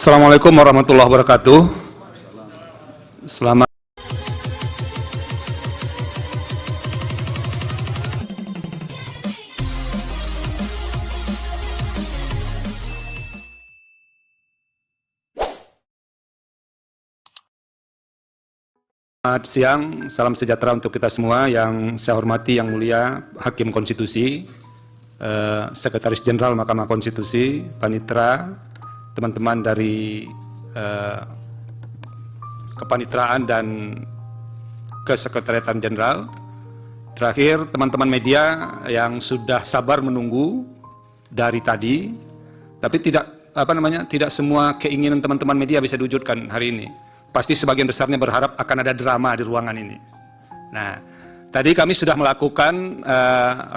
Assalamualaikum warahmatullahi wabarakatuh. Selamat siang, salam sejahtera untuk kita semua. Yang saya hormati Yang Mulia Hakim Konstitusi, Sekretaris Jenderal Mahkamah Konstitusi, Panitera, teman-teman dari Kepanitraan dan Kesekretariatan Jenderal. Terakhir, teman-teman media yang sudah sabar menunggu dari tadi, tapi tidak semua keinginan teman-teman media bisa diwujudkan hari ini. Pasti sebagian besarnya berharap akan ada drama di ruangan ini. Nah, tadi kami sudah melakukan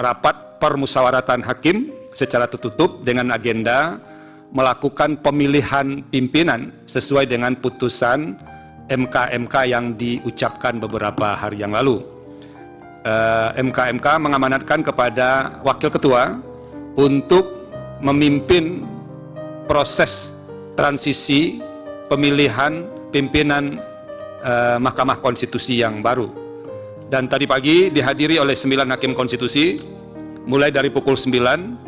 rapat permusyawaratan hakim secara tertutup dengan agenda melakukan pemilihan pimpinan sesuai dengan putusan MK yang diucapkan beberapa hari yang lalu. MK mengamanatkan kepada Wakil Ketua untuk memimpin proses transisi pemilihan pimpinan Mahkamah Konstitusi yang baru. Dan tadi pagi dihadiri oleh 9 Hakim Konstitusi. Mulai dari pukul 9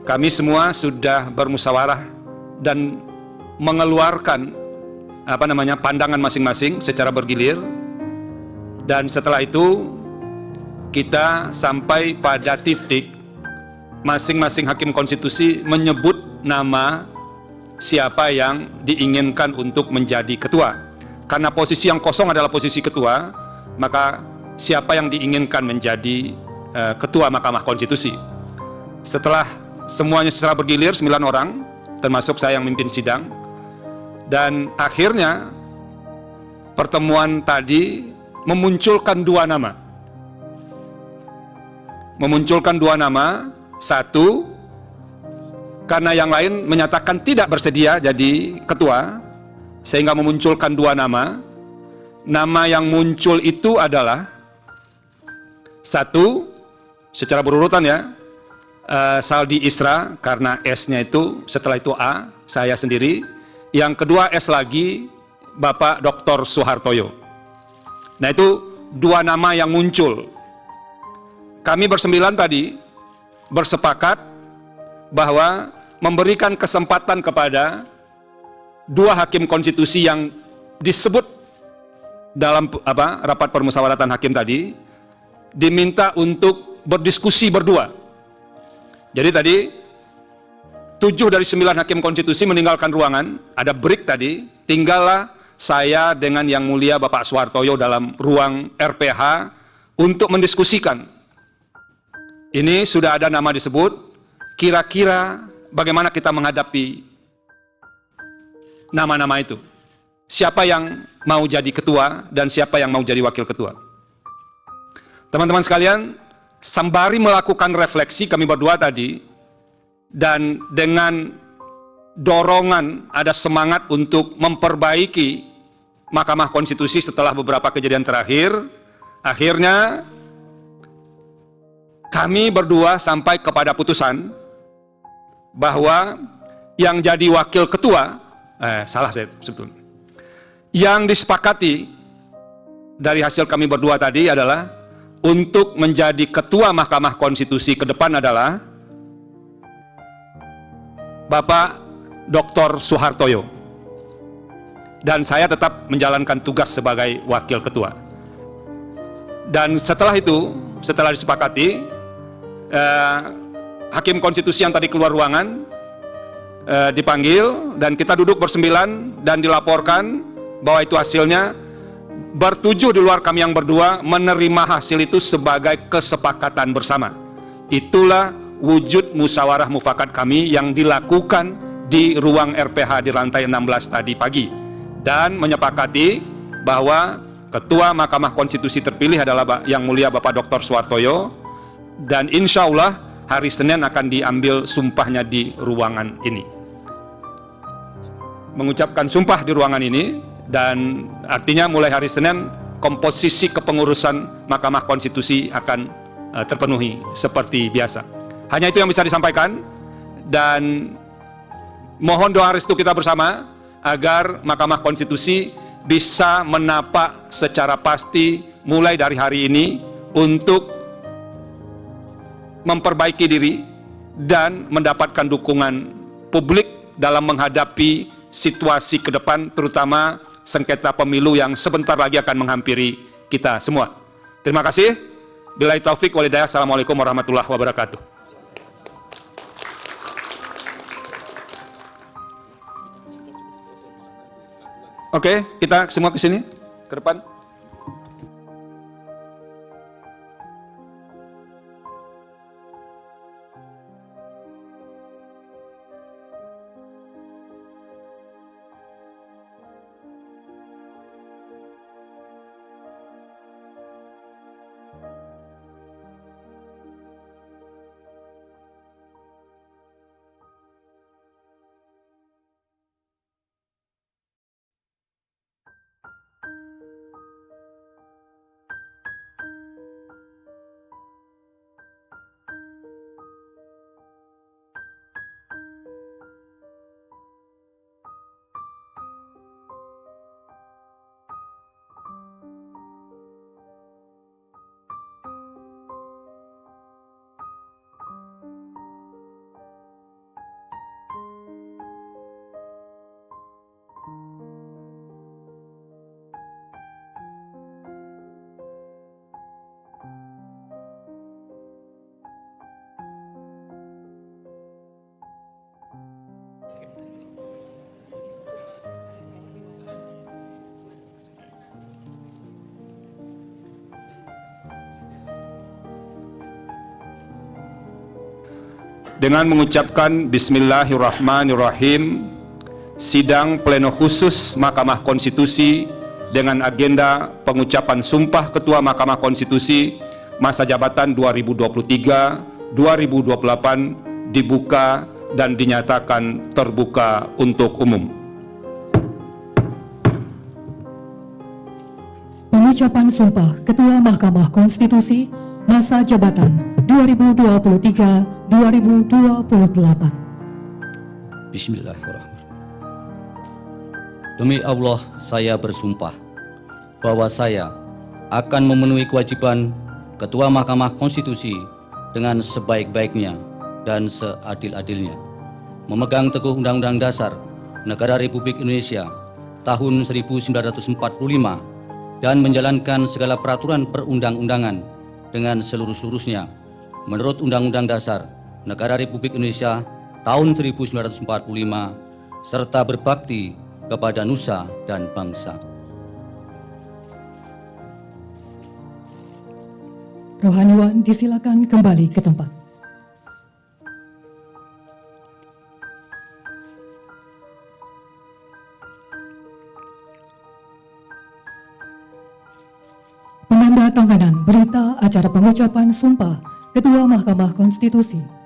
kami semua sudah bermusyawarah dan mengeluarkan pandangan masing-masing secara bergilir. Dan setelah itu kita sampai pada titik masing-masing Hakim Konstitusi menyebut nama siapa yang diinginkan untuk menjadi ketua. Karena posisi yang kosong adalah posisi ketua, maka siapa yang diinginkan menjadi ketua Mahkamah Konstitusi. Setelah semuanya secara bergilir, 9 orang, termasuk saya yang memimpin sidang, dan akhirnya pertemuan tadi memunculkan dua nama. Satu, karena yang lain menyatakan tidak bersedia jadi ketua, sehingga memunculkan dua nama. Nama yang muncul itu adalah satu, secara berurutan ya, Saldi Isra, karena S-nya itu, setelah itu A, saya sendiri. Yang kedua S lagi, Bapak Dr. Soehartoyo. Nah, itu dua nama yang muncul. Kami bersembilan tadi bersepakat bahwa memberikan kesempatan kepada dua Hakim Konstitusi yang disebut dalam rapat permusyawaratan hakim tadi, diminta untuk berdiskusi berdua. Jadi tadi 7 dari 9 Hakim Konstitusi meninggalkan ruangan, ada break tadi, tinggallah saya dengan Yang Mulia Bapak Soehartoyo dalam ruang RPH untuk mendiskusikan. Ini sudah ada nama disebut, kira-kira bagaimana kita menghadapi nama-nama itu? Siapa yang mau jadi ketua dan siapa yang mau jadi wakil ketua? Teman-teman sekalian, sembari melakukan refleksi kami berdua tadi, dan dengan dorongan ada semangat untuk memperbaiki Mahkamah Konstitusi setelah beberapa kejadian terakhir, akhirnya kami berdua sampai kepada putusan bahwa yang jadi wakil ketua, salah saya sebetulnya, yang disepakati dari hasil kami berdua tadi adalah untuk menjadi ketua Mahkamah Konstitusi ke depan adalah Bapak Dr. Soehartoyo, dan saya tetap menjalankan tugas sebagai wakil ketua. Dan setelah itu, setelah disepakati, Hakim Konstitusi yang tadi keluar ruangan dipanggil dan kita duduk bersembilan dan dilaporkan bahwa itu hasilnya. Bertujuh di luar kami yang berdua menerima hasil itu sebagai kesepakatan bersama. Itulah wujud musyawarah mufakat kami yang dilakukan di ruang RPH di lantai 16 tadi pagi, dan menyepakati bahwa Ketua Mahkamah Konstitusi terpilih adalah Yang Mulia Bapak Dr. Soehartoyo, dan insya Allah hari Senin akan diambil sumpahnya di ruangan ini. Mengucapkan sumpah di ruangan ini, dan artinya mulai hari Senin komposisi kepengurusan Mahkamah Konstitusi akan terpenuhi seperti biasa. Hanya itu yang bisa disampaikan, dan mohon doa restu kita bersama agar Mahkamah Konstitusi bisa menapak secara pasti mulai dari hari ini untuk memperbaiki diri dan mendapatkan dukungan publik dalam menghadapi situasi ke depan, terutama sengketa pemilu yang sebentar lagi akan menghampiri kita semua. Terima kasih. Billahi taufik walhidayah. Assalamualaikum warahmatullahi wabarakatuh. Oke, kita semua ke sini, ke depan. Dengan mengucapkan Bismillahirrahmanirrahim, sidang pleno khusus Mahkamah Konstitusi dengan agenda pengucapan sumpah Ketua Mahkamah Konstitusi masa jabatan 2023-2028 dibuka dan dinyatakan terbuka untuk umum. Pengucapan sumpah Ketua Mahkamah Konstitusi masa jabatan 2023-2028. Bismillahirrahmanirrahim. Demi Allah, saya bersumpah bahwa saya akan memenuhi kewajiban Ketua Mahkamah Konstitusi dengan sebaik-baiknya dan seadil-adilnya, memegang teguh Undang-Undang Dasar Negara Republik Indonesia tahun 1945 dan menjalankan segala peraturan perundang-undangan dengan seluruh-seluruhnya menurut Undang-Undang Dasar Negara Republik Indonesia tahun 1945 serta berbakti kepada nusa dan bangsa. Rohaniwan disilakan kembali ke tempat. Penandatanganan berita acara pengucapan sumpah Ketua Mahkamah Konstitusi.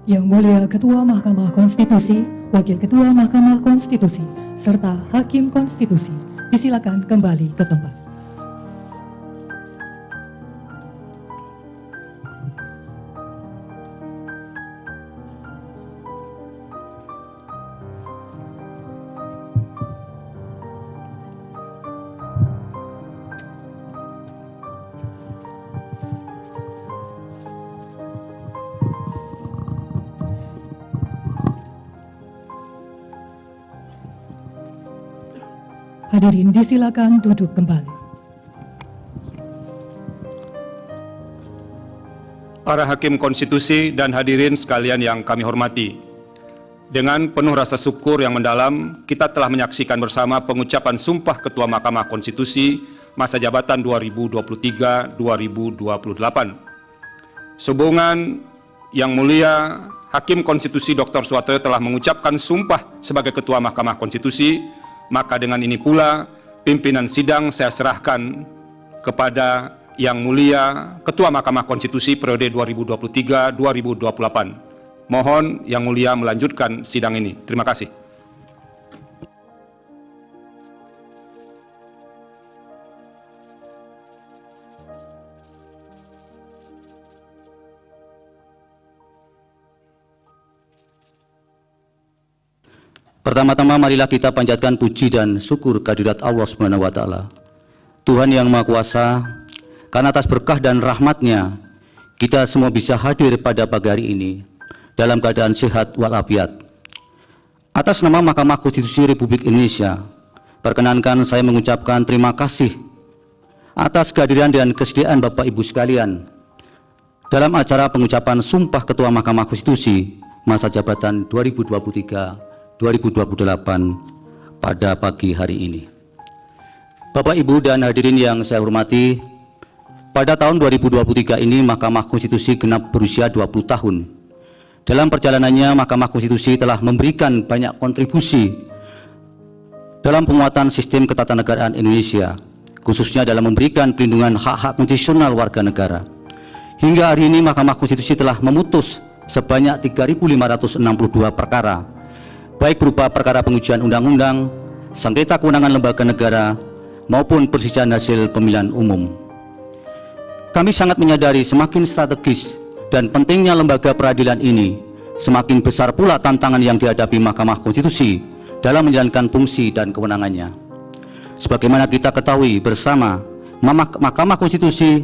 Yang Mulia Ketua Mahkamah Konstitusi, Wakil Ketua Mahkamah Konstitusi, serta Hakim Konstitusi, disilakan kembali ke tempat. Hadirin disilakan duduk kembali. Para hakim konstitusi dan hadirin sekalian yang kami hormati, dengan penuh rasa syukur yang mendalam, kita telah menyaksikan bersama pengucapan Sumpah Ketua Mahkamah Konstitusi masa jabatan 2023-2028. Sehubungan Yang Mulia Hakim Konstitusi Dr. Suhartoyo telah mengucapkan sumpah sebagai Ketua Mahkamah Konstitusi, maka dengan ini pula pimpinan sidang saya serahkan kepada Yang Mulia Ketua Mahkamah Konstitusi periode 2023-2028. Mohon Yang Mulia melanjutkan sidang ini. Terima kasih. Pertama-tama marilah kita panjatkan puji dan syukur kehadirat Allah Subhanahu wa taala. Tuhan yang Maha Kuasa, karena atas berkah dan rahmat-Nya kita semua bisa hadir pada pagi hari ini dalam keadaan sehat walafiat. Atas nama Mahkamah Konstitusi Republik Indonesia, perkenankan saya mengucapkan terima kasih atas kehadiran dan kesediaan Bapak Ibu sekalian dalam acara pengucapan Sumpah Ketua Mahkamah Konstitusi masa jabatan 2023-2028 pada pagi hari ini. Bapak, Ibu, dan hadirin yang saya hormati, pada tahun 2023 ini Mahkamah Konstitusi genap berusia 20 tahun. Dalam perjalanannya, Mahkamah Konstitusi telah memberikan banyak kontribusi dalam penguatan sistem ketatanegaraan Indonesia, khususnya dalam memberikan perlindungan hak-hak konstitusional warga negara. Hingga hari ini Mahkamah Konstitusi telah memutus sebanyak 3.562 perkara, baik berupa perkara pengujian undang-undang, sengketa kewenangan lembaga negara, maupun perselisihan hasil pemilihan umum. Kami sangat menyadari semakin strategis dan pentingnya lembaga peradilan ini, semakin besar pula tantangan yang dihadapi Mahkamah Konstitusi dalam menjalankan fungsi dan kewenangannya. Sebagaimana kita ketahui bersama, Mahkamah Konstitusi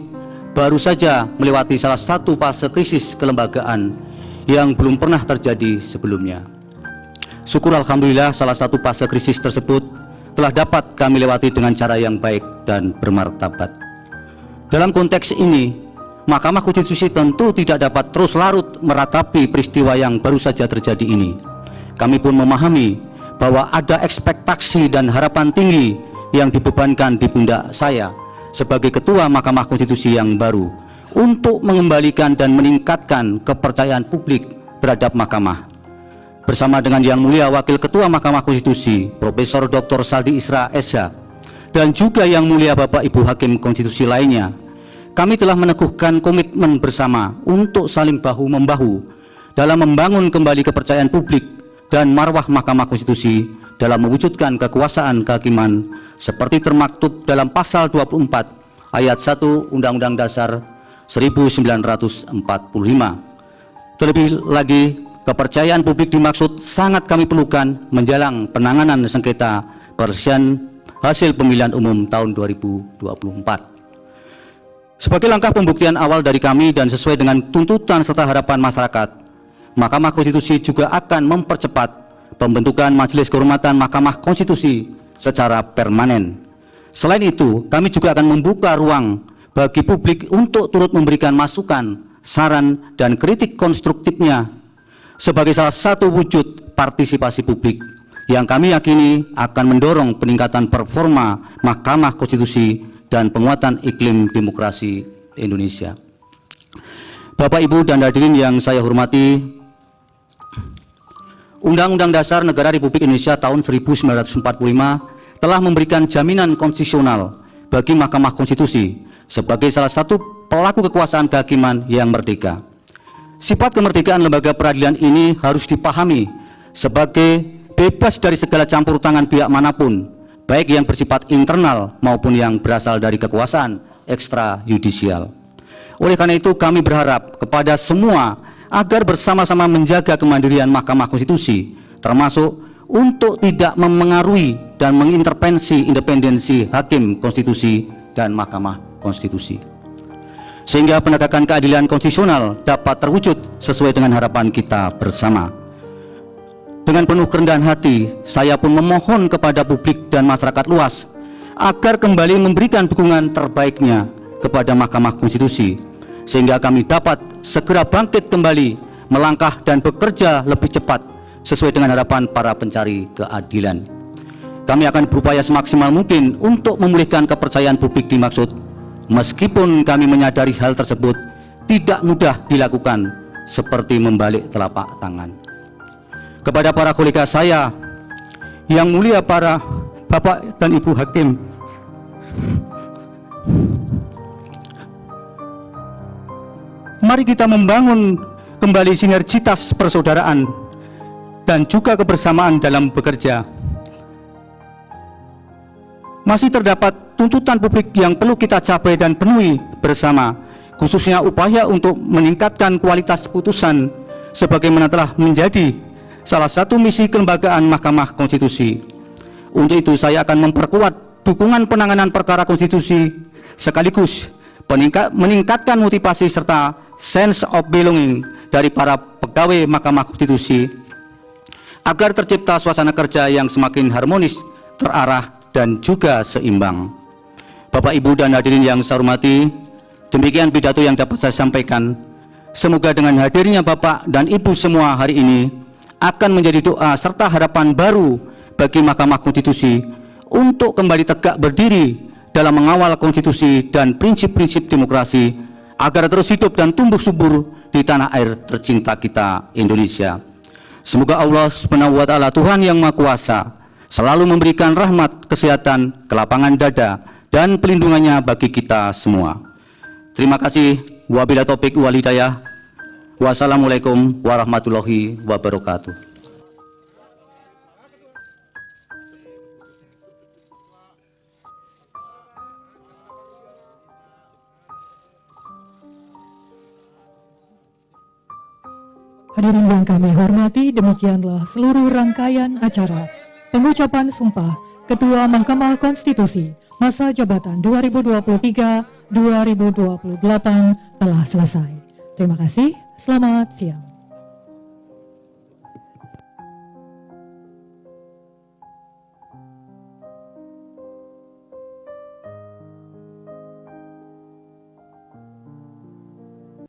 baru saja melewati salah satu fase krisis kelembagaan yang belum pernah terjadi sebelumnya. Syukur alhamdulillah salah satu fase krisis tersebut telah dapat kami lewati dengan cara yang baik dan bermartabat. Dalam konteks ini, Mahkamah Konstitusi tentu tidak dapat terus larut meratapi peristiwa yang baru saja terjadi ini. Kami pun memahami bahwa ada ekspektasi dan harapan tinggi yang dibebankan di pundak saya sebagai Ketua Mahkamah Konstitusi yang baru untuk mengembalikan dan meningkatkan kepercayaan publik terhadap Mahkamah. Bersama dengan Yang Mulia Wakil Ketua Mahkamah Konstitusi, Profesor Dr. Saldi Isra SH, dan juga Yang Mulia Bapak Ibu Hakim Konstitusi lainnya, kami telah meneguhkan komitmen bersama untuk saling bahu-membahu dalam membangun kembali kepercayaan publik dan marwah Mahkamah Konstitusi dalam mewujudkan kekuasaan kehakiman seperti termaktub dalam pasal 24 ayat 1 Undang-Undang Dasar 1945. Terlebih lagi, kepercayaan publik dimaksud sangat kami perlukan menjelang penanganan sengketa perselisihan hasil pemilihan umum tahun 2024. Sebagai langkah pembuktian awal dari kami dan sesuai dengan tuntutan serta harapan masyarakat, Mahkamah Konstitusi juga akan mempercepat pembentukan Majelis Kehormatan Mahkamah Konstitusi secara permanen. Selain itu, kami juga akan membuka ruang bagi publik untuk turut memberikan masukan, saran, dan kritik konstruktifnya sebagai salah satu wujud partisipasi publik yang kami yakini akan mendorong peningkatan performa Mahkamah Konstitusi dan penguatan iklim demokrasi Indonesia. Bapak, Ibu, dan hadirin yang saya hormati, Undang-Undang Dasar Negara Republik Indonesia tahun 1945 telah memberikan jaminan konstitusional bagi Mahkamah Konstitusi sebagai salah satu pelaku kekuasaan kehakiman yang merdeka. Sifat kemerdekaan lembaga peradilan ini harus dipahami sebagai bebas dari segala campur tangan pihak manapun, baik yang bersifat internal maupun yang berasal dari kekuasaan ekstrayudisial. Oleh karena itu kami berharap kepada semua agar bersama-sama menjaga kemandirian Mahkamah Konstitusi, termasuk untuk tidak memengaruhi dan mengintervensi independensi Hakim Konstitusi dan Mahkamah Konstitusi, sehingga penegakan keadilan konstitusional dapat terwujud sesuai dengan harapan kita bersama. Dengan penuh kerendahan hati, saya pun memohon kepada publik dan masyarakat luas agar kembali memberikan dukungan terbaiknya kepada Mahkamah Konstitusi, sehingga kami dapat segera bangkit kembali, melangkah dan bekerja lebih cepat sesuai dengan harapan para pencari keadilan. Kami akan berupaya semaksimal mungkin untuk memulihkan kepercayaan publik dimaksud, meskipun kami menyadari hal tersebut tidak mudah dilakukan seperti membalik telapak tangan. Kepada para kolega saya yang mulia, para Bapak dan Ibu Hakim, mari kita membangun kembali sinergitas persaudaraan dan juga kebersamaan dalam bekerja. Masih terdapat tuntutan publik yang perlu kita capai dan penuhi bersama, khususnya upaya untuk meningkatkan kualitas putusan sebagaimana telah menjadi salah satu misi kelembagaan Mahkamah Konstitusi. Untuk itu saya akan memperkuat dukungan penanganan perkara konstitusi sekaligus meningkatkan motivasi serta sense of belonging dari para pegawai Mahkamah Konstitusi agar tercipta suasana kerja yang semakin harmonis, terarah, dan juga seimbang. Bapak, Ibu, dan hadirin yang saya hormati, demikian pidato yang dapat saya sampaikan. Semoga dengan hadirnya Bapak dan Ibu semua hari ini akan menjadi doa serta harapan baru bagi Mahkamah Konstitusi untuk kembali tegak berdiri dalam mengawal konstitusi dan prinsip-prinsip demokrasi agar terus hidup dan tumbuh subur di tanah air tercinta kita, Indonesia. Semoga Allah Subhanahu wa Ta'ala, Tuhan yang Maha Kuasa, selalu memberikan rahmat, kesehatan, kelapangan dada, dan pelindungannya bagi kita semua. Terima kasih. Wabillahi taufik wal hidayah. Wassalamualaikum warahmatullahi wabarakatuh. Hadirin yang kami hormati, demikianlah seluruh rangkaian acara pengucapan sumpah Ketua Mahkamah Konstitusi masa jabatan 2023-2028 telah selesai. Terima kasih, selamat siang.